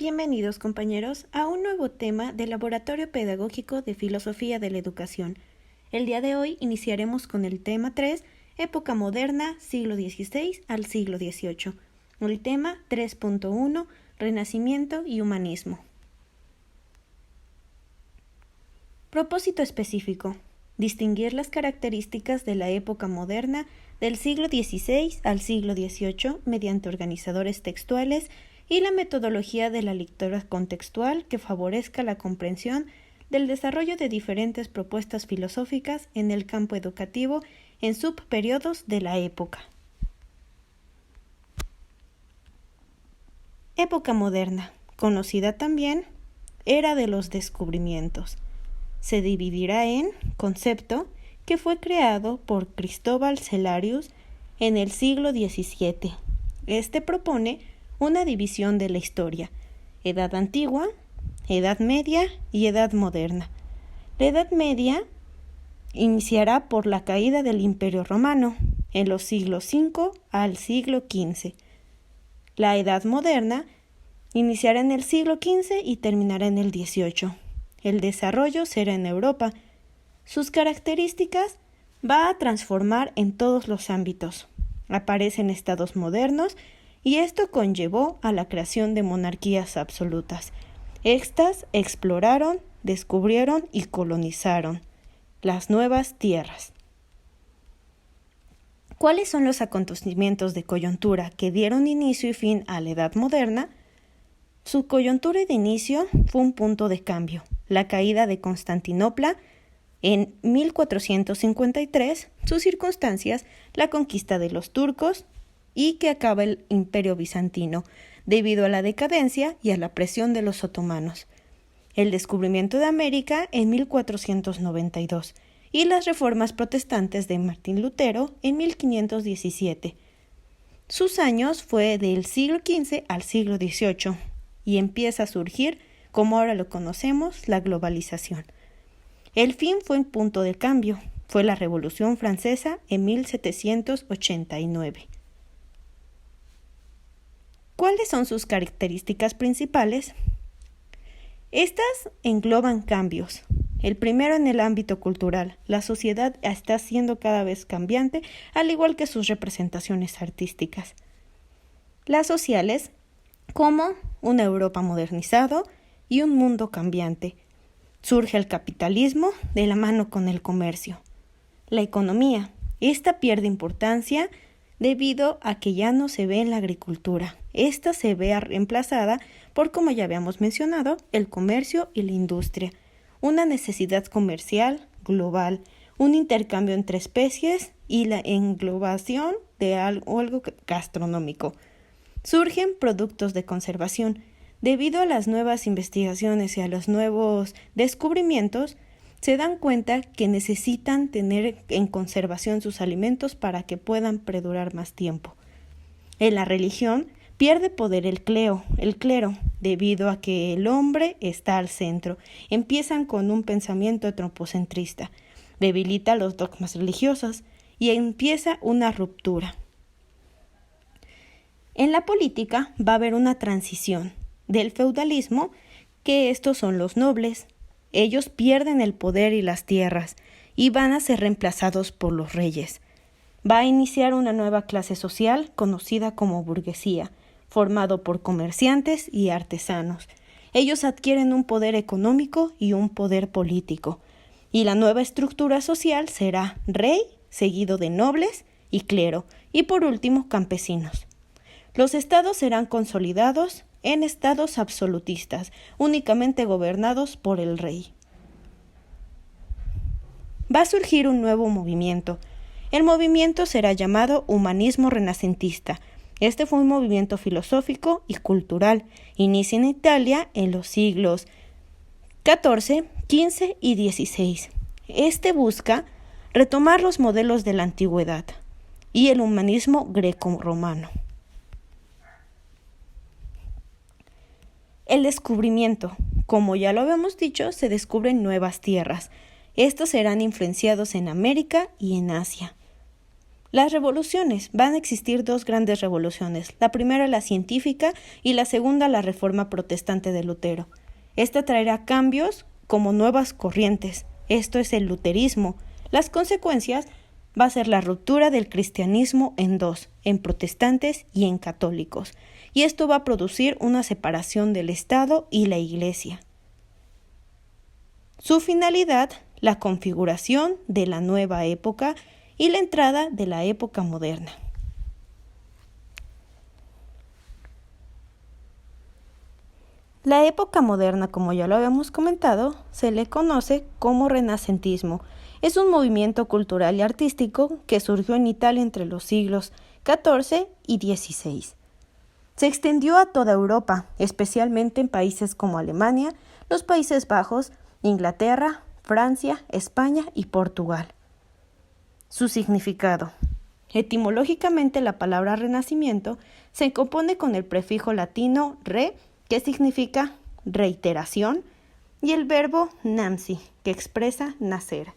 Bienvenidos, compañeros, a un nuevo tema del Laboratorio Pedagógico de Filosofía de la Educación. El día de hoy iniciaremos con el tema 3, Época Moderna, siglo XVI al siglo XVIII. El tema 3.1, Renacimiento y Humanismo. Propósito específico: distinguir las características de la época moderna del siglo XVI al siglo XVIII mediante organizadores textuales y la metodología de la lectura contextual que favorezca la comprensión del desarrollo de diferentes propuestas filosóficas en el campo educativo en subperiodos de la época. Época moderna, conocida también Era de los Descubrimientos. Se dividirá en concepto que fue creado por Cristóbal Celarius en el siglo XVII. Este propone una división de la historia: Edad Antigua, Edad Media y Edad Moderna. La Edad Media iniciará por la caída del Imperio Romano en los siglos V al siglo XV. La Edad Moderna iniciará en el siglo XV y terminará en el XVIII. El desarrollo será en Europa. Sus características va a transformar en todos los ámbitos. Aparecen estados modernos y esto conllevó a la creación de monarquías absolutas. Estas exploraron, descubrieron y colonizaron las nuevas tierras. ¿Cuáles son los acontecimientos de coyuntura que dieron inicio y fin a la Edad Moderna? Su coyuntura de inicio fue un punto de cambio: la caída de Constantinopla en 1453, sus circunstancias, la conquista de los turcos y que acaba el Imperio Bizantino, debido a la decadencia y a la presión de los otomanos. El descubrimiento de América en 1492 y las reformas protestantes de Martín Lutero en 1517. Sus años fue del siglo XV al siglo XVIII y empieza a surgir, como ahora lo conocemos, la globalización. El fin fue un punto de cambio, fue la Revolución Francesa en 1789. ¿Cuáles son sus características principales? Estas engloban cambios. El primero, en el ámbito cultural. La sociedad está siendo cada vez cambiante, al igual que sus representaciones artísticas. Las sociales, como una Europa modernizado y un mundo cambiante. Surge el capitalismo de la mano con el comercio. La economía. Esta pierde importancia debido a que ya no se ve en la agricultura. Esta se ve reemplazada por, como ya habíamos mencionado, el comercio y la industria. Una necesidad comercial global, un intercambio entre especies y la englobación de algo gastronómico. Surgen productos de conservación. Debido a las nuevas investigaciones y a los nuevos descubrimientos, se dan cuenta que necesitan tener en conservación sus alimentos para que puedan perdurar más tiempo. En la religión pierde poder el clero, debido a que el hombre está al centro. Empiezan con un pensamiento antropocentrista, debilita los dogmas religiosos y empieza una ruptura. En la política va a haber una transición del feudalismo, que estos son los nobles. Ellos pierden el poder y las tierras y van a ser reemplazados por los reyes. Va a iniciar una nueva clase social conocida como burguesía, formado por comerciantes y artesanos. Ellos adquieren un poder económico y un poder político. Y la nueva estructura social será rey, seguido de nobles y clero, y por último campesinos. Los estados serán consolidados en estados absolutistas, únicamente gobernados por el rey. Va a surgir un nuevo movimiento. El movimiento será llamado humanismo renacentista. Este fue un movimiento filosófico y cultural. Inicia en Italia en los siglos XIV, XV y XVI. Este busca retomar los modelos de la antigüedad y el humanismo greco-romano. El descubrimiento. Como ya lo habíamos dicho, se descubren nuevas tierras. Estos serán influenciados en América y en Asia. Las revoluciones. Van a existir dos grandes revoluciones. La primera la científica y la segunda la reforma protestante de Lutero. Esta traerá cambios como nuevas corrientes. Esto es el luterismo. Las consecuencias va a ser la ruptura del cristianismo en dos, en protestantes y en católicos. Y esto va a producir una separación del Estado y la Iglesia. Su finalidad, la configuración de la nueva época y la entrada de la época moderna. La época moderna, como ya lo habíamos comentado, se le conoce como renacentismo. Es un movimiento cultural y artístico que surgió en Italia entre los siglos XIV y XVI. Se extendió a toda Europa, especialmente en países como Alemania, los Países Bajos, Inglaterra, Francia, España y Portugal. Su significado. Etimológicamente, la palabra renacimiento se compone con el prefijo latino re, que significa reiteración, y el verbo namsi, que expresa nacer.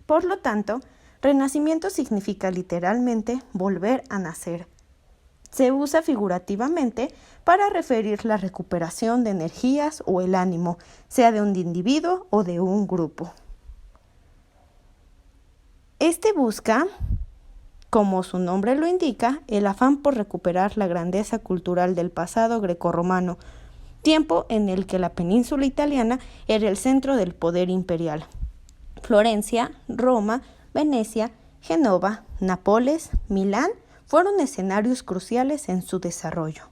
Por lo tanto, renacimiento significa literalmente volver a nacer. Se usa figurativamente para referir la recuperación de energías o el ánimo, sea de un individuo o de un grupo. Este busca, como su nombre lo indica, el afán por recuperar la grandeza cultural del pasado grecorromano, tiempo en el que la península italiana era el centro del poder imperial. Florencia, Roma, Venecia, Génova, Nápoles, Milán fueron escenarios cruciales en su desarrollo.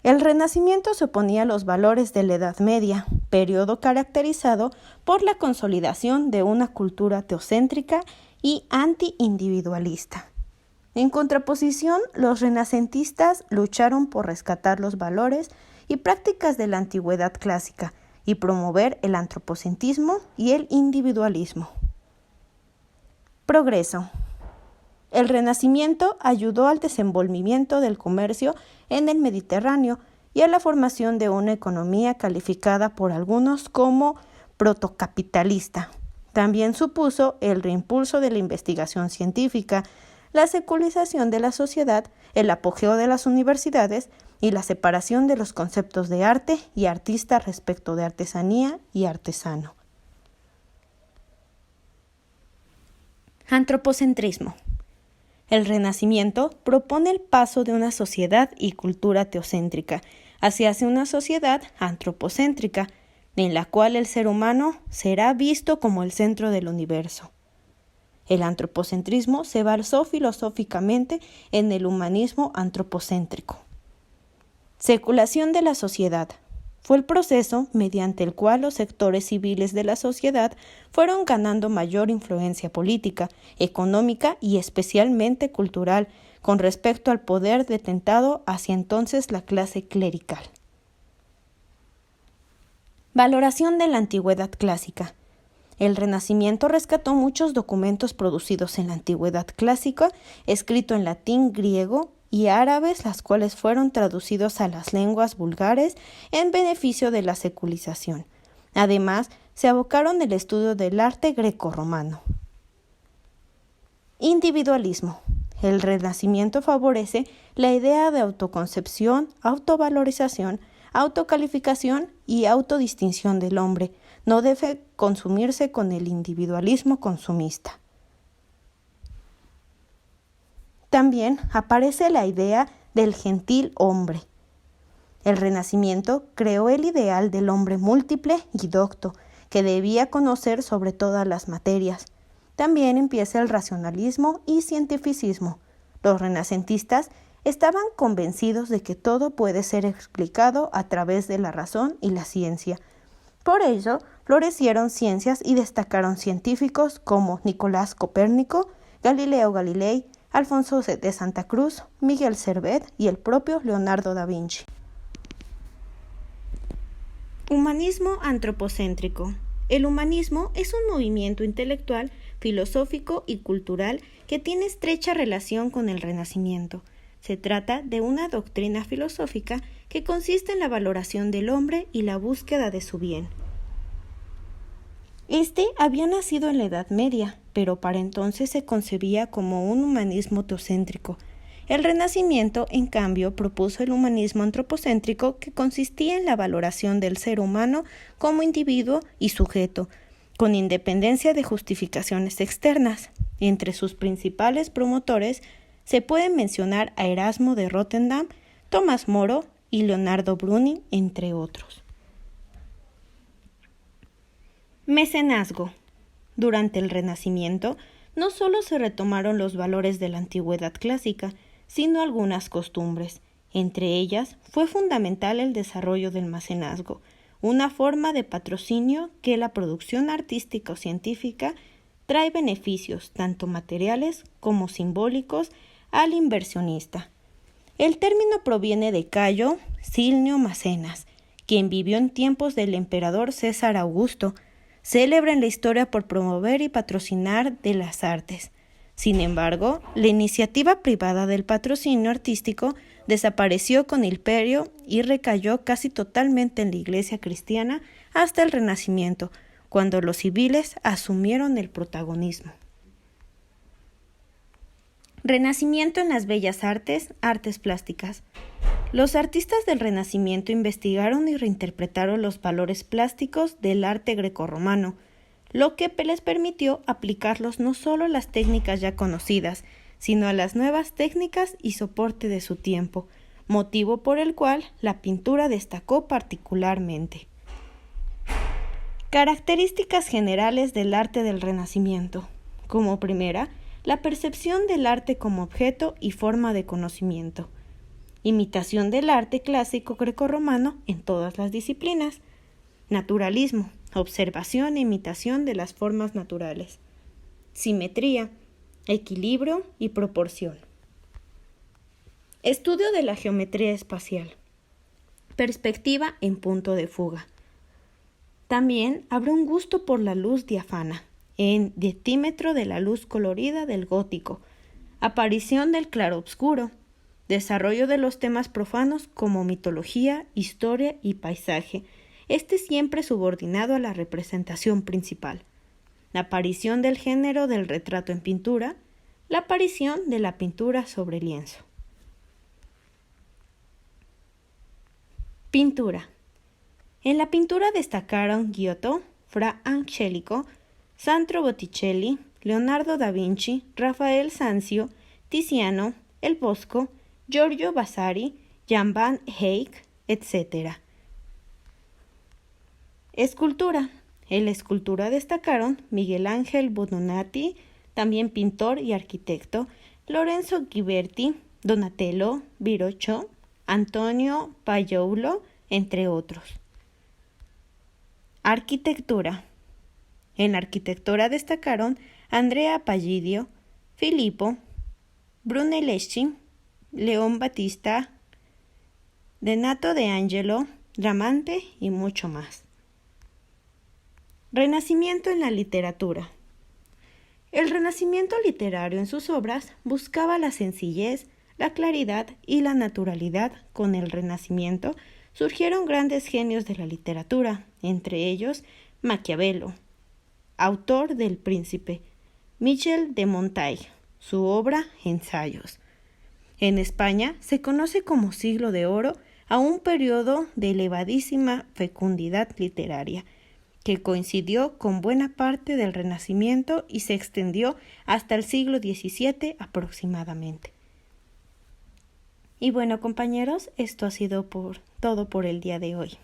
El Renacimiento se oponía a los valores de la Edad Media, periodo caracterizado por la consolidación de una cultura teocéntrica y anti-individualista. En contraposición, los renacentistas lucharon por rescatar los valores y prácticas de la antigüedad clásica y promover el antropocentrismo y el individualismo. Progreso. El Renacimiento ayudó al desenvolvimiento del comercio en el Mediterráneo y a la formación de una economía calificada por algunos como protocapitalista. También supuso el reimpulso de la investigación científica, la secularización de la sociedad, el apogeo de las universidades y la separación de los conceptos de arte y artista respecto de artesanía y artesano. Antropocentrismo. El Renacimiento propone el paso de una sociedad y cultura teocéntrica hacia una sociedad antropocéntrica, en la cual el ser humano será visto como el centro del universo. El antropocentrismo se basó filosóficamente en el humanismo antropocéntrico. Seculación de la sociedad. Fue el proceso mediante el cual los sectores civiles de la sociedad fueron ganando mayor influencia política, económica y especialmente cultural con respecto al poder detentado hacia entonces la clase clerical. Valoración de la antigüedad clásica. El Renacimiento rescató muchos documentos producidos en la antigüedad clásica, escrito en latín, griego y árabes, las cuales fueron traducidos a las lenguas vulgares en beneficio de la secularización. Además, se abocaron al estudio del arte grecorromano. Individualismo. El Renacimiento favorece la idea de autoconcepción, autovalorización, autocalificación y autodistinción del hombre. No debe consumirse con el individualismo consumista. También aparece la idea del gentil hombre. El Renacimiento creó el ideal del hombre múltiple y docto, que debía conocer sobre todas las materias. También empieza el racionalismo y cientificismo. Los renacentistas estaban convencidos de que todo puede ser explicado a través de la razón y la ciencia. Por ello, florecieron ciencias y destacaron científicos como Nicolás Copérnico, Galileo Galilei, Alfonso de Santa Cruz, Miguel Servet y el propio Leonardo da Vinci. Humanismo antropocéntrico. El humanismo es un movimiento intelectual, filosófico y cultural que tiene estrecha relación con el Renacimiento. Se trata de una doctrina filosófica que consiste en la valoración del hombre y la búsqueda de su bien. Este había nacido en la Edad Media pero para entonces se concebía como un humanismo teocéntrico. El Renacimiento, en cambio, propuso el humanismo antropocéntrico, que consistía en la valoración del ser humano como individuo y sujeto, con independencia de justificaciones externas. Entre sus principales promotores se pueden mencionar a Erasmo de Róterdam, Tomás Moro y Leonardo Bruni, entre otros. Mecenazgo. Durante el Renacimiento, no solo se retomaron los valores de la antigüedad clásica, sino algunas costumbres. Entre ellas, fue fundamental el desarrollo del mecenazgo, una forma de patrocinio que la producción artística o científica trae beneficios tanto materiales como simbólicos al inversionista. El término proviene de Cayo Silnio Macenas, quien vivió en tiempos del emperador César Augusto, célebre en la historia por promover y patrocinar de las artes. Sin embargo, la iniciativa privada del patrocinio artístico desapareció con el imperio y recayó casi totalmente en la Iglesia cristiana hasta el Renacimiento, cuando los civiles asumieron el protagonismo. Renacimiento en las bellas artes, artes plásticas. Los artistas del Renacimiento investigaron y reinterpretaron los valores plásticos del arte grecorromano, lo que les permitió aplicarlos no solo a las técnicas ya conocidas, sino a las nuevas técnicas y soporte de su tiempo, motivo por el cual la pintura destacó particularmente. Características generales del arte del Renacimiento. Como primera, la percepción del arte como objeto y forma de conocimiento. Imitación del arte clásico grecorromano en todas las disciplinas. Naturalismo, observación e imitación de las formas naturales. Simetría, equilibrio y proporción. Estudio de la geometría espacial. Perspectiva en punto de fuga. También habrá un gusto por la luz diáfana, en decímetro de la luz colorida del gótico, aparición del claroscuro, desarrollo de los temas profanos como mitología, historia y paisaje, siempre subordinado a la representación principal. La aparición del género del retrato en pintura, la aparición de la pintura sobre lienzo. Pintura. En la pintura destacaron Giotto, Fra Angelico, Sandro Botticelli, Leonardo da Vinci, Rafael Sanzio, Tiziano, El Bosco, Giorgio Vasari, Jan van Eyck, etc. Escultura. En la escultura destacaron Miguel Ángel Buonarroti, también pintor y arquitecto, Lorenzo Ghiberti, Donatello, Verrocchio, Antonio Pagliuolo, entre otros. Arquitectura. En la arquitectura destacaron Andrea Palladio, Filippo Brunelleschi, León Battista, Donato de Angelo, Bramante y mucho más. Renacimiento en la literatura. El renacimiento literario en sus obras buscaba la sencillez, la claridad y la naturalidad. Con el Renacimiento surgieron grandes genios de la literatura, entre ellos Maquiavelo, autor del Príncipe, Michel de Montaigne, su obra Ensayos. En España se conoce como Siglo de Oro a un periodo de elevadísima fecundidad literaria, que coincidió con buena parte del Renacimiento y se extendió hasta el siglo XVII aproximadamente. Y bueno, compañeros, esto ha sido todo por el día de hoy.